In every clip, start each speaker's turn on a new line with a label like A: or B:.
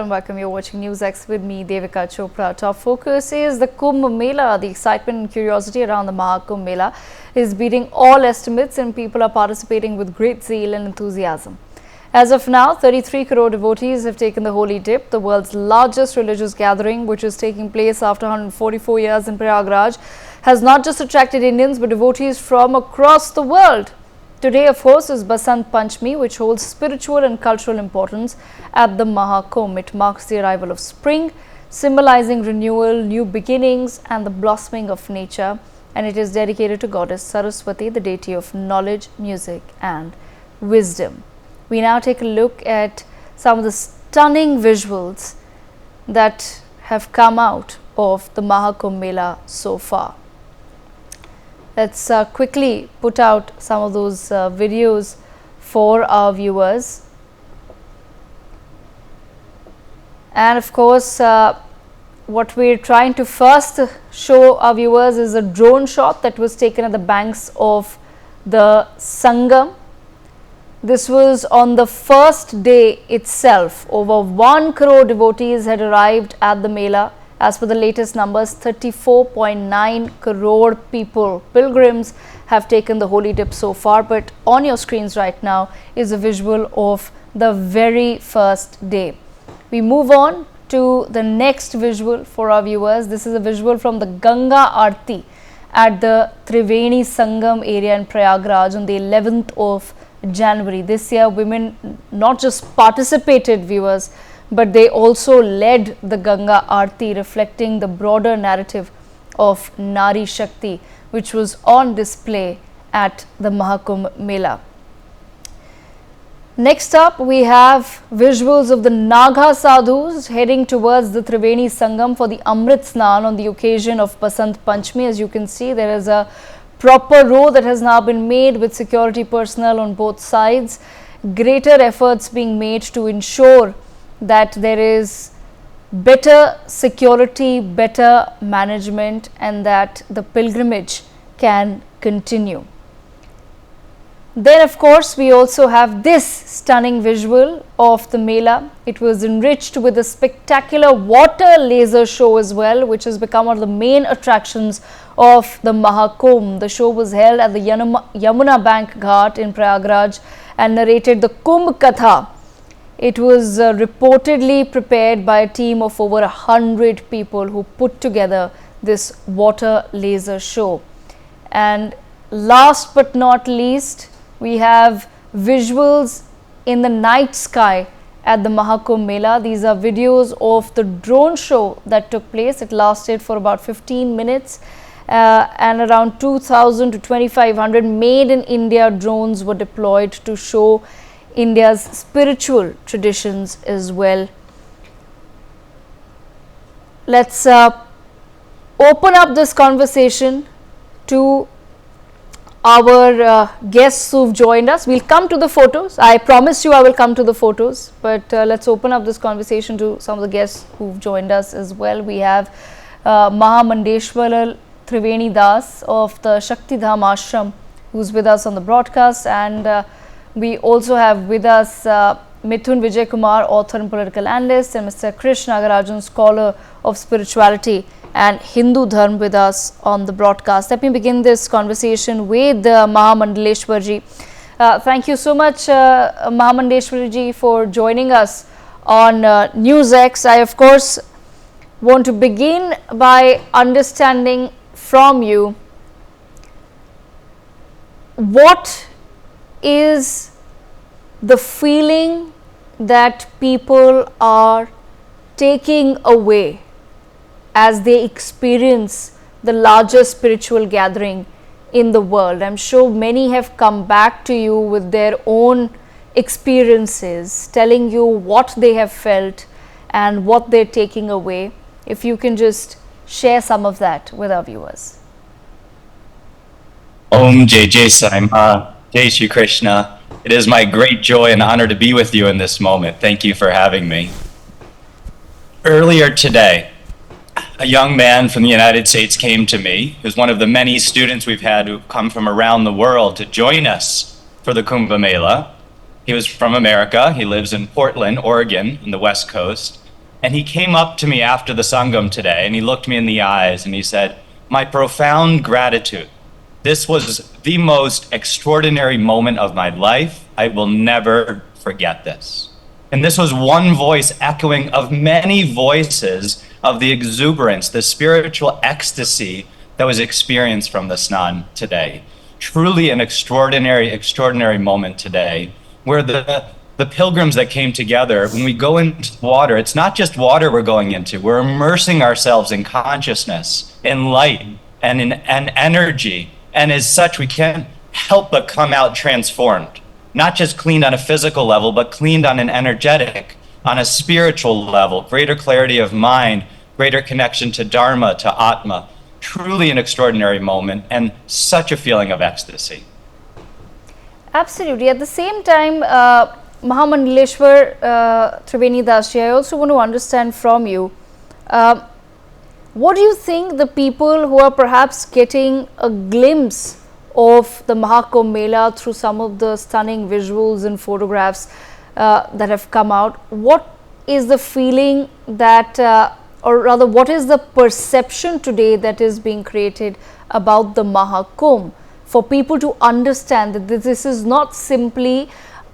A: and welcome. You're watching NewsX with me, Devika Chopra. Top focus is the Kumbh Mela. The excitement and curiosity around the Maha Kumbh Mela is beating all estimates and people are participating with great zeal and enthusiasm. As of now, 33 crore devotees have taken the holy dip. The world's largest religious gathering, which is taking place after 144 years in Prayagraj, has not just attracted Indians but devotees from across the world. Today, of course, is Basant Panchami, which holds spiritual and cultural importance at the Maha Kumbh. It marks the arrival of spring, symbolizing renewal, new beginnings and the blossoming of nature. And it is dedicated to Goddess Saraswati, the deity of knowledge, music and wisdom. We now take a look at some of the stunning visuals that have come out of the Maha Kumbh Mela so far. Let's quickly put out some of those videos for our viewers. And of course, what we're trying to first show our viewers is a drone shot that was taken at the banks of the Sangam. This was on the first day itself. Over 1 crore devotees had arrived at the Mela. As per the latest numbers, 34.9 crore people, pilgrims, have taken the holy dip so far. But on your screens right now is a visual of the very first day. We move on to the next visual for our viewers. This is a visual from the Ganga Aarti at the Triveni Sangam area in Prayagraj on the 11th of January. This year, women not just participated, viewers, but they also led the Ganga Aarti, reflecting the broader narrative of Nari Shakti, which was on display at the Maha Kumbh Mela. Next up, we have visuals of the Nagha Sadhus heading towards the Triveni Sangam for the Amrit Snan on the occasion of Basant Panchami. As you can see, there is a proper row that has now been made with security personnel on both sides. Greater efforts being made to ensure that there is better security, better management, and that the pilgrimage can continue. Then, of course, we also have this stunning visual of the Mela. It was enriched with a spectacular water laser show as well, which has become one of the main attractions of the Maha Kumbh. The show was held at the Yamuna Bank Ghat in Prayagraj and narrated the Kumbh Katha. It was reportedly prepared by a team of over 100 people who put together this water laser show. And last but not least, we have visuals in the night sky at the Maha Kumbh Mela. These are videos of the drone show that took place. It lasted for about 15 minutes and around 2,000 to 2,500 made in India drones were deployed to show India's spiritual traditions as well. Let's open up this conversation to our guests who've joined us. We'll come to the photos. I promise you I will come to the photos, but let's open up this conversation to some of the guests who've joined us as well. We have Maha Mandeshwar Triveni Das of the Shakti Dham Ashram, who's with us on the broadcast, and we also have with us Mithun Vijay Kumar, author and political analyst, and Mr. Krish Nagarajan, scholar of spirituality and Hindu Dharma, with us on the broadcast. Let me begin this conversation with Maha Mandeshwar ji. Thank you so much, Maha Mandeshwar ji, for joining us on NewsX. I, of course, want to begin by understanding from you what is the feeling that people are taking away as they experience the largest spiritual gathering in the world. I'm sure many have come back to you with their own experiences, telling you what they have felt and what they're taking away. If you can just share some of that with our viewers.
B: Om Jai Jai Sai Ma, Jai Shri Krishna. It is my great joy and honor to be with you in this moment. Thank you for having me. Earlier today, a young man from the United States came to me, who's one of the many students we've had who come from around the world to join us for the Kumbh Mela. He was from America. He lives in Portland, Oregon, on the West Coast. And he came up to me after the Sangam today, and he looked me in the eyes and he said, "My profound gratitude. This was the most extraordinary moment of my life. I will never forget this." And this was one voice echoing of many voices of the exuberance, the spiritual ecstasy that was experienced from the Snan today. Truly an extraordinary, extraordinary moment today, where the pilgrims that came together, when we go into water, it's not just water we're going into, we're immersing ourselves in consciousness, in light, and in energy. And as such, we can't help but come out transformed. Not just cleaned on a physical level, but cleaned on an energetic, on a spiritual level, greater clarity of mind, greater connection to Dharma, to Atma. Truly an extraordinary moment and such a feeling of ecstasy.
A: Absolutely. At the same time, Mahamandaleshwar Triveni Dasji, I also want to understand from you, what do you think the people who are perhaps getting a glimpse of the Maha Kumbh Mela through some of the stunning visuals and photographs that have come out, what is the feeling that, or rather what is the perception today that is being created about the Maha Kumbh, for people to understand that this is not simply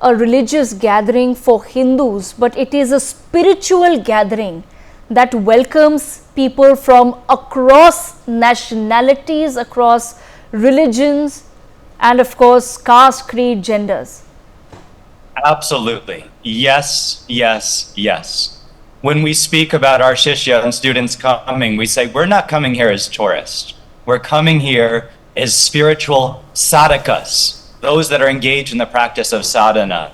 A: a religious gathering for Hindus, but it is a spiritual gathering that welcomes people from across nationalities, across religions, and of course caste, creed, genders?
B: Absolutely. Yes, yes, yes. When we speak about our Shishya and students coming, we say we're not coming here as tourists. We're coming here as spiritual sadhakas, those that are engaged in the practice of sadhana.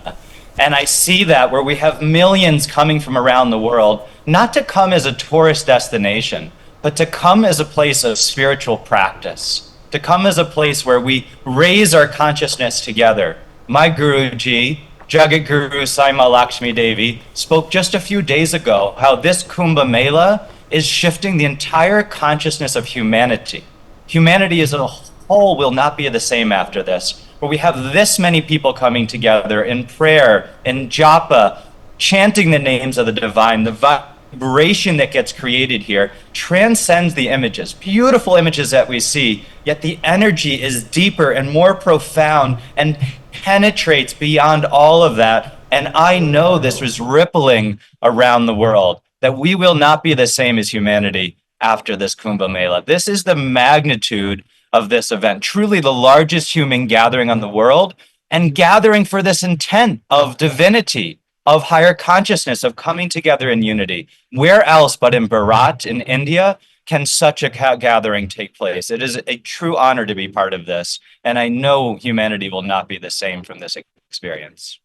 B: And I see that where we have millions coming from around the world, not to come as a tourist destination, but to come as a place of spiritual practice, to come as a place where we raise our consciousness together. My Guruji, Jagat Guru Saima Lakshmi Devi, spoke just a few days ago how this Kumbh Mela is shifting the entire consciousness of humanity. Humanity as a whole will not be the same after this, where we have this many people coming together in prayer, in japa, chanting the names of the divine. The vibration that gets created here transcends the images, beautiful images that we see, yet the energy is deeper and more profound and penetrates beyond all of that. And I know this was rippling around the world, that we will not be the same as humanity after this Kumbh Mela. This is the magnitude of this event, truly the largest human gathering on the world, and gathering for this intent of divinity, of higher consciousness, of coming together in unity. Where else but in Bharat, in India, can such a gathering take place? It is a true honor to be part of this, and I know humanity will not be the same from this experience.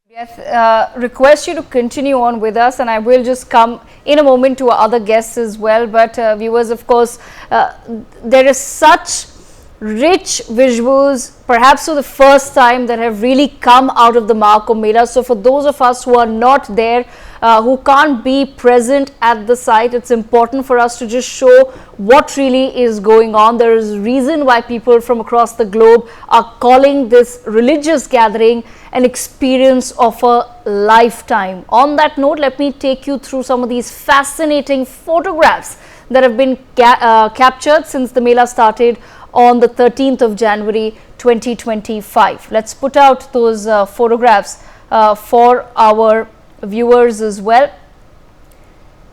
A: Yes, request you to continue on with us, and I will just come in a moment to our other guests as well. But viewers, of course, there is such rich visuals, perhaps for the first time, that have really come out of the Maha Kumbh Mela. So for those of us who are not there, who can't be present at the site, it's important for us to just show what really is going on. There is a reason why people from across the globe are calling this religious gathering an experience of a lifetime. On that note, let me take you through some of these fascinating photographs that have been captured since the Mela started on the 13th of January 2025. Let's put out those photographs for our viewers as well.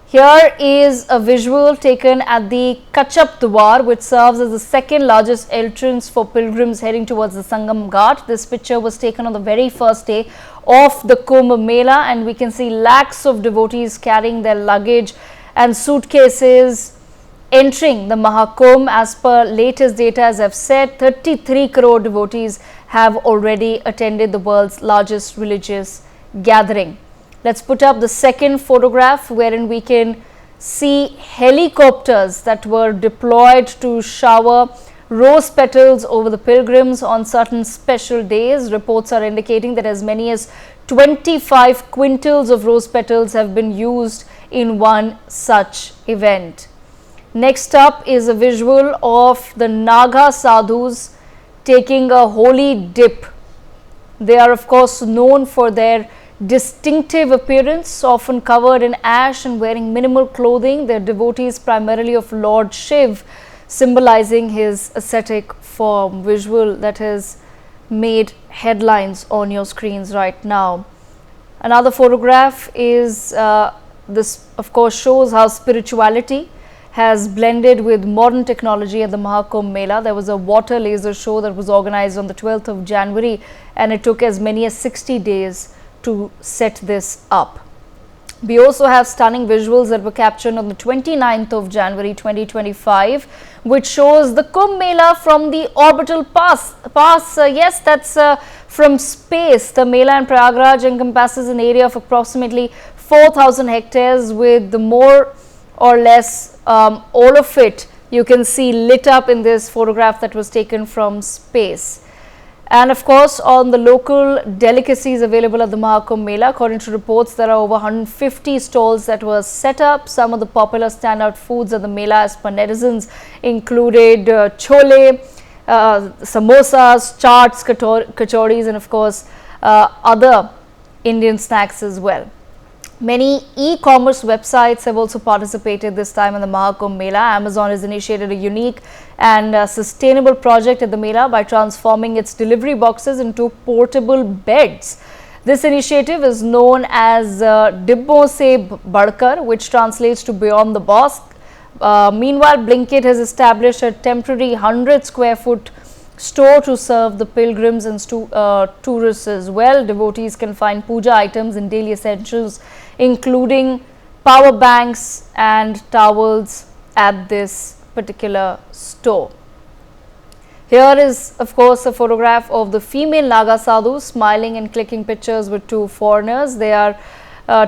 A: Here is a visual taken at the Kachap Dwar, which serves as the second largest entrance for pilgrims heading towards the Sangam Ghat. This picture was taken on the very first day of the Kumbh Mela, and we can see lakhs of devotees carrying their luggage and suitcases entering the Maha Kumbh. As per latest data, as I've said, 33 crore devotees have already attended the world's largest religious gathering. Let's put up the second photograph, wherein we can see helicopters that were deployed to shower rose petals over the pilgrims on certain special days. Reports are indicating that as many as 25 quintals of rose petals have been used in one such event. Next up is a visual of the Naga sadhus taking a holy dip. They are of course known for their distinctive appearance, often covered in ash and wearing minimal clothing. They're devotees primarily of Lord Shiv, symbolizing his ascetic form. Visual that has made headlines on your screens right now. Another photograph is this, of course, shows how spirituality has blended with modern technology at the Maha Kumbh Mela. There was a water laser show that was organized on the 12th of January, and it took as many as 60 days to set this up. We also have stunning visuals that were captured on the 29th of January 2025, which shows the Kumbh Mela from the orbital pass. Yes, that's from space. The Mela in Prayagraj encompasses an area of approximately 4,000 hectares, with the more or less all of it you can see lit up in this photograph that was taken from space. And of course, on the local delicacies available at the Maha Kumbh Mela, according to reports, there are over 150 stalls that were set up. Some of the popular standout foods at the Mela, as per netizens, included chole, samosas, chaats, kachoris, and of course other Indian snacks as well. Many e-commerce websites have also participated this time in the Maha Kumbh Mela. Amazon has initiated a unique and sustainable project at the Mela by transforming its delivery boxes into portable beds. This initiative is known as Dibbo Se Badkar, which translates to Beyond the Box. Meanwhile, Blinkit has established a temporary 100 square foot store to serve the pilgrims and tourists as well. Devotees can find puja items and daily essentials, including power banks and towels, at this particular store. Here is, of course, a photograph of the female Naga sadhus smiling and clicking pictures with two foreigners. They are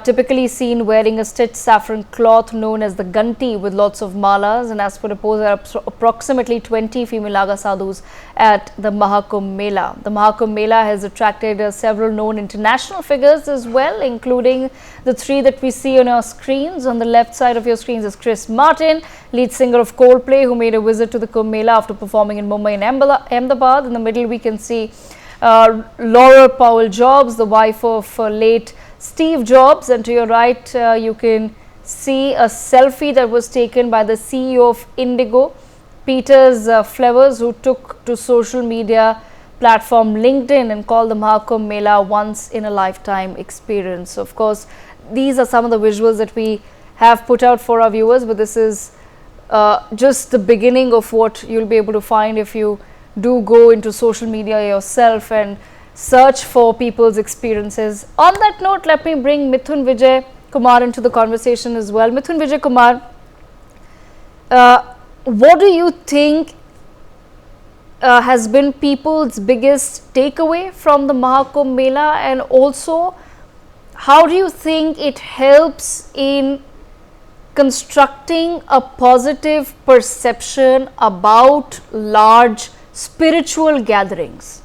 A: typically seen wearing a stitched saffron cloth known as the ganti with lots of malas, and as per reports, there are approximately 20 female Naga sadhus at the Maha Kumbh Mela. The Maha Kumbh Mela has attracted several known international figures as well, including the three that we see on our screens. On the left side of your screens is Chris Martin, lead singer of Coldplay, who made a visit to the Kumbh Mela after performing in Mumbai and Ahmedabad. In the middle, we can see Laura Powell Jobs, the wife of late Steve Jobs, and to your right you can see a selfie that was taken by the CEO of Indigo, Peters Flowers, who took to social media platform LinkedIn and called the Maha Kumbh Mela once in a lifetime experience. Of course, these are some of the visuals that we have put out for our viewers, but this is just the beginning of what you'll be able to find if you do go into social media yourself and search for people's experiences. On that note, let me bring Mithun Vijay Kumar into the conversation as well. Mithun Vijay Kumar, what do you think has been people's biggest takeaway from the Maha Kumbh Mela, and also how do you think it helps in constructing a positive perception about large spiritual gatherings?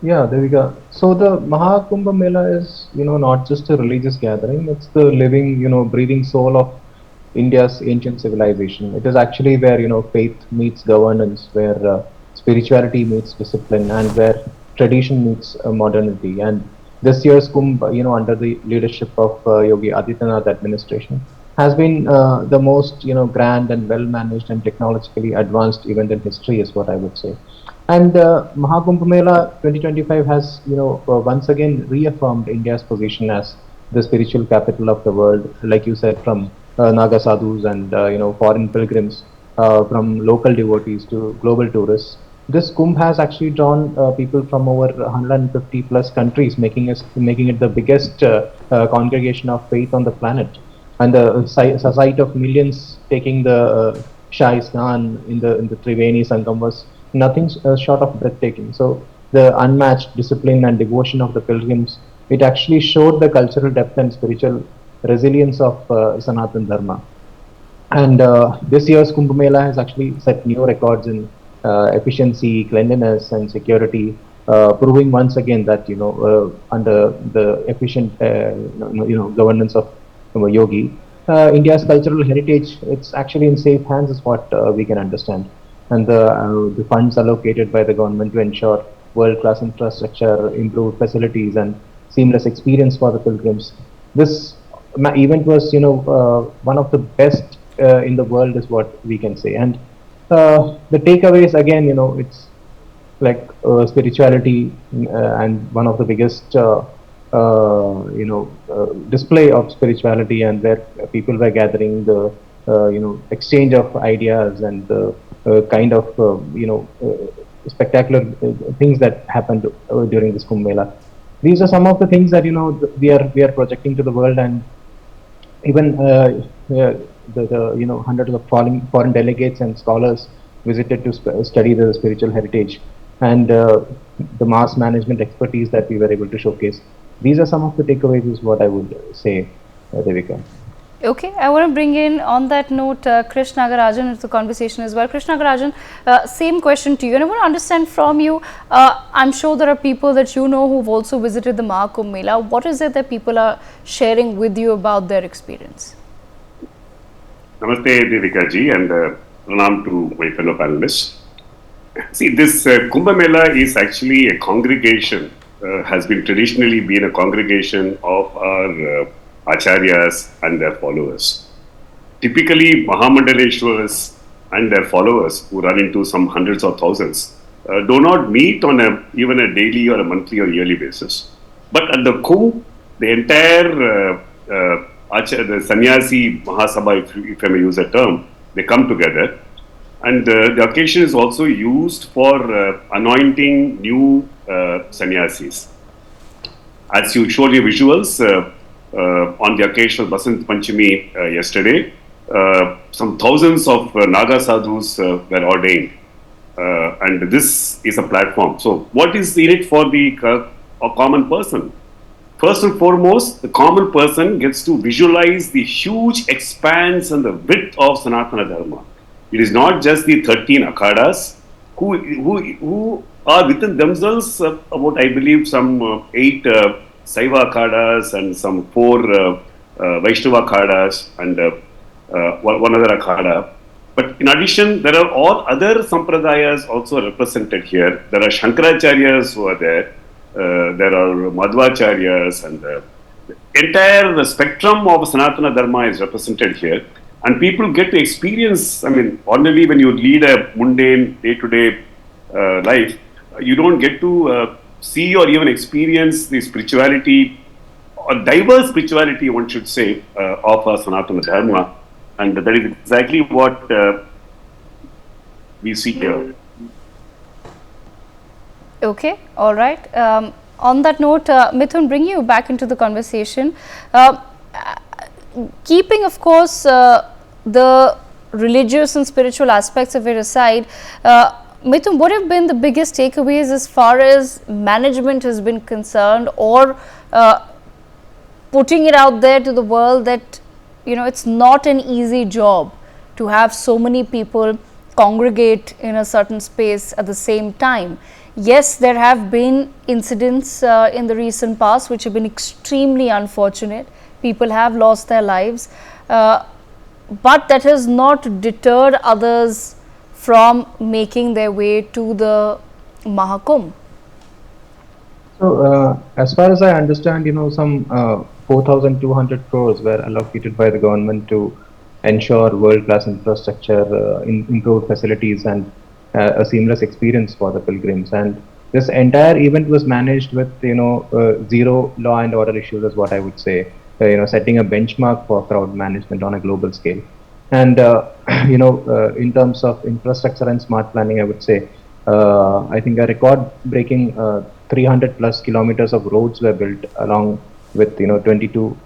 C: Yeah, there we go. So the Maha Kumbh Mela is, not just a religious gathering. It's the living, breathing soul of India's ancient civilization. It is actually where, faith meets governance, where spirituality meets discipline, and where tradition meets modernity. And this year's Kumbh, under the leadership of Yogi Adityanath administration, has been the most, grand and well managed and technologically advanced event in history, is what I would say. And Maha Kumbh Mela 2025 has, once again reaffirmed India's position as the spiritual capital of the world. Like you said, from Naga sadhus and foreign pilgrims, from local devotees to global tourists. This Kumbh has actually drawn people from over 150 plus countries, making it the biggest congregation of faith on the planet. And the sight of millions taking the Shahi Snan in the Triveni Sangam was nothing short of breathtaking. So the unmatched discipline and devotion of the pilgrims, it actually showed the cultural depth and spiritual resilience of Sanatan Dharma. And this year's Kumbh Mela has actually set new records in efficiency, cleanliness, and security, proving once again that under the efficient governance of Yogi, India's cultural heritage, it's actually in safe hands, is what we can understand. And the funds allocated by the government to ensure world-class infrastructure, improved facilities, and seamless experience for the pilgrims. This event was, one of the best in the world, is what we can say. And the takeaways, again, it's like spirituality, and one of the biggest display of spirituality, and where people were gathering, the exchange of ideas, and the kind of spectacular things that happened during this Kumbh Mela. These are some of the things that we are projecting to the world. And even the hundreds of foreign delegates and scholars visited to study the spiritual heritage, and the mass management expertise that we were able to showcase. These are some of the takeaways, is what I would say, Devika.
A: Okay, I want to bring in, on that note, Krish Nagarajan into the conversation as well. Krish Nagarajan, same question to you, and I want to understand from you. I'm sure there are people that you know who've also visited the Maha Kumbh Mela. What is it that people are sharing with you about their experience?
D: Namaste, Devika ji, and pranam to my fellow panelists. See, this Kumbh Mela is actually a congregation, has been traditionally been a congregation of our acharyas and their followers. Typically, Mahamandaleshwaras and their followers, who run into some hundreds of thousands, do not meet on even a daily or a monthly or yearly basis. But at the Kumbh, the entire the sannyasi Mahasabha, if I may use that term, they come together. And the occasion is also used for anointing new sannyasis. As you showed your visuals, on the occasion of Basant Panchami yesterday, some thousands of Naga sadhus were ordained. And this is a platform. So what is in it for the common person? First and foremost, the common person gets to visualize the huge expanse and the width of Sanatana Dharma. It is not just the 13 akhadas who are within themselves about, I believe, some 8 Saiva akhadas and some 4 Vaishnava akhadas and one other akhada. But in addition, there are all other sampradayas also represented here. There are Shankaracharyas who are there. There are Madhvacharyas, and the entire spectrum of Sanatana Dharma is represented here. And people get to experience, I mean, ordinarily when you lead a mundane day-to-day life, you don't get to see or even experience the spirituality, or diverse spirituality, one should say, of Sanatana Dharma. And that is exactly what we see here.
A: Okay, all right. On that note, Mithun, bring you back into the conversation. Keeping, of course, the religious and spiritual aspects of it aside, Mithun, what have been the biggest takeaways as far as management has been concerned, or putting it out there to the world that, it's not an easy job to have so many people congregate in a certain space at the same time? Yes, there have been incidents in the recent past which have been extremely unfortunate. People have lost their lives, but that has not deterred others from making their way to the Maha Kumbh.
C: So, as far as I understand, some 4,200 crores were allocated by the government to ensure world-class infrastructure, improved facilities, and a seamless experience for the pilgrims. And this entire event was managed with, zero law and order issues, is what I would say. Setting a benchmark for crowd management on a global scale. And in terms of infrastructure and smart planning, I would say, I think a record-breaking 300 plus kilometers of roads were built, along with 22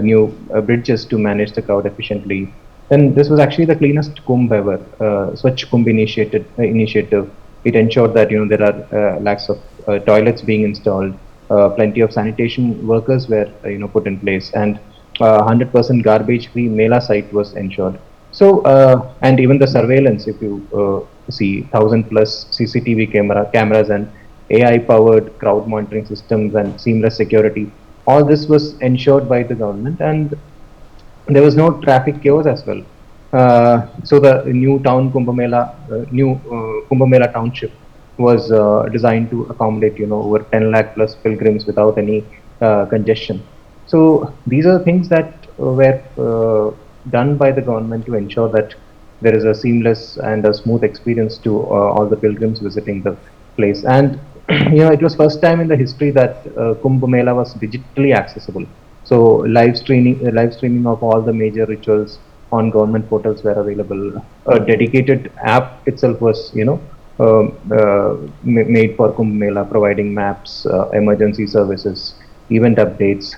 C: new bridges to manage the crowd efficiently. Then this was actually the cleanest Kumbh ever. Swachh Kumbh initiative. It ensured that there are lakhs of toilets being installed, plenty of sanitation workers were put in place, and 100% garbage-free Mela site was ensured. So, and even the surveillance, if you see 1,000 plus CCTV cameras and AI-powered crowd monitoring systems and seamless security, all this was ensured by the government, and there was no traffic chaos as well. So the new town Kumbh Mela, new Kumbh Mela township was designed to accommodate, over 10 lakh plus pilgrims without any congestion. So these are things that were done by the government to ensure that there is a seamless and a smooth experience to all the pilgrims visiting the place. And it was first time in the history that Kumbh Mela was digitally accessible. So live streaming of all the major rituals on government portals were available. A dedicated app itself was, made for Kumbh Mela, providing maps, emergency services, event updates.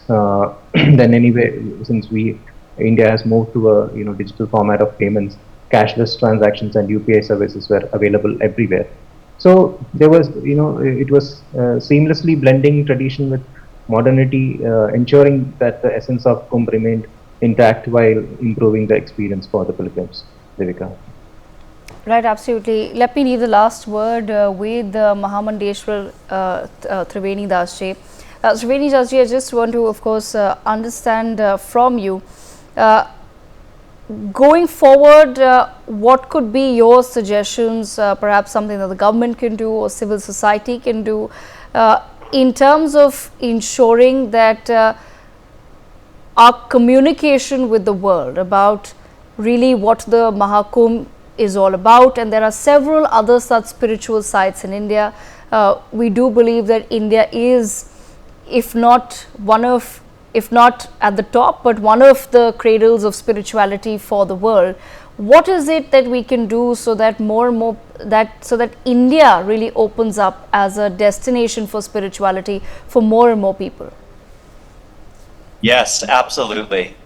C: Then anyway, since India has moved to a digital format of payments, cashless transactions and UPI services were available everywhere. So there was, it was seamlessly blending tradition with modernity, ensuring that the essence of Kumbh remained intact while improving the experience for the pilgrims. Devika.
A: Right, absolutely. Let me leave the last word with Mahamandeshwar Triveni Dasji. Triveni Dasji, I just want to, of course, understand from you. Going forward, what could be your suggestions, perhaps something that the government can do or civil society can do in terms of ensuring that our communication with the world about really what the Maha Kumbh is all about, and there are several other such spiritual sites in India. We do believe that India is, if not at the top, but one of the cradles of spirituality for the world. What is it that we can do so that more and more so that India really opens up as a destination for spirituality for more and more people?
B: Yes, absolutely.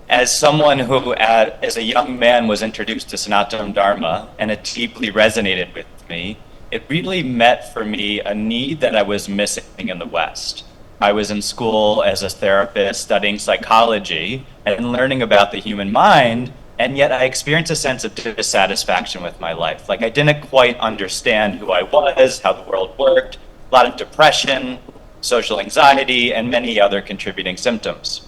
B: As someone who, as a young man, was introduced to Sanatana Dharma and it deeply resonated with me, it really met for me a need that I was missing in the West. I was in school as a therapist studying psychology and learning about the human mind, and yet I experienced a sense of dissatisfaction with my life. Like I didn't quite understand who I was, how the world worked, a lot of depression, social anxiety, and many other contributing symptoms.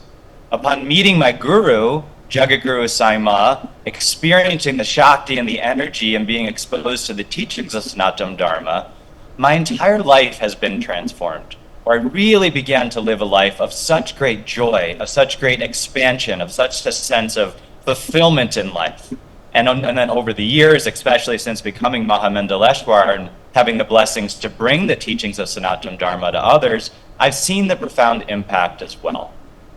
B: Upon meeting my guru, Jagadguru Saima, experiencing the Shakti and the energy and being exposed to the teachings of Sanatana Dharma, my entire life has been transformed. Where I really began to live a life of such great joy, of such great expansion, of such a sense of fulfillment in life. And then over the years, especially since becoming Mahamandaleshwar and having the blessings to bring the teachings of Sanatana Dharma to others, I've seen the profound impact as well.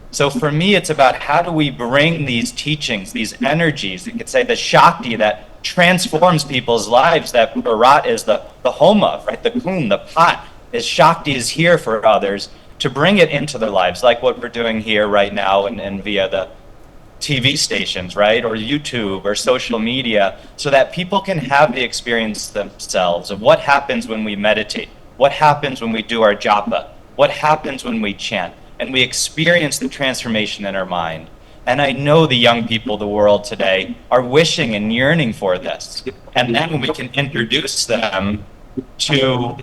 B: So for me, it's about how do we bring these teachings, these energies, you could say the Shakti that transforms people's lives, that Bharat is the homa, right? The kumbh, the pot, is Shakti is here for others, to bring it into their lives, like what we're doing here right now and via the TV stations, right, or YouTube or social media, so that people can have the experience themselves of what happens when we meditate, what happens when we do our japa, what happens when we chant, and we experience the transformation in our mind. And I know the young people of the world today are wishing and yearning for this. And then we can introduce them to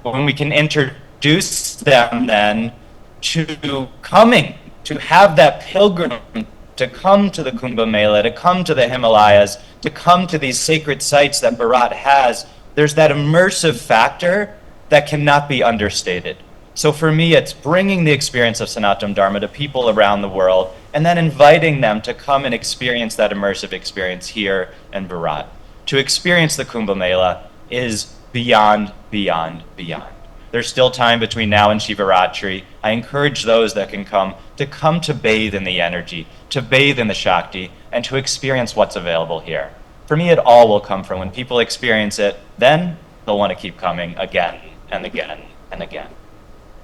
B: then to coming, to have that pilgrim, to come to the Kumbh Mela, to come to the Himalayas, to come to these sacred sites that Bharat has. There's that immersive factor that cannot be understated. So for me, it's bringing the experience of Sanatana Dharma to people around the world and then inviting them to come and experience that immersive experience here in Bharat. To experience the Kumbh Mela is beyond. There's still time between now and Shivaratri. I encourage those that can come to bathe in the energy, to bathe in the Shakti, and to experience what's available here. For me, it all will come from when people experience it, then they'll want to keep coming again and again and again.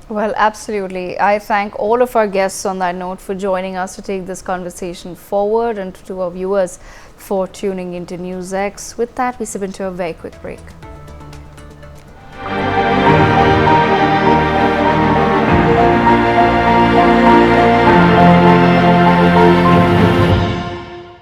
A: Well, absolutely. I thank all of our guests on that note for joining us to take this conversation forward, and to our viewers for tuning into NewsX. With that, we step into a very quick break.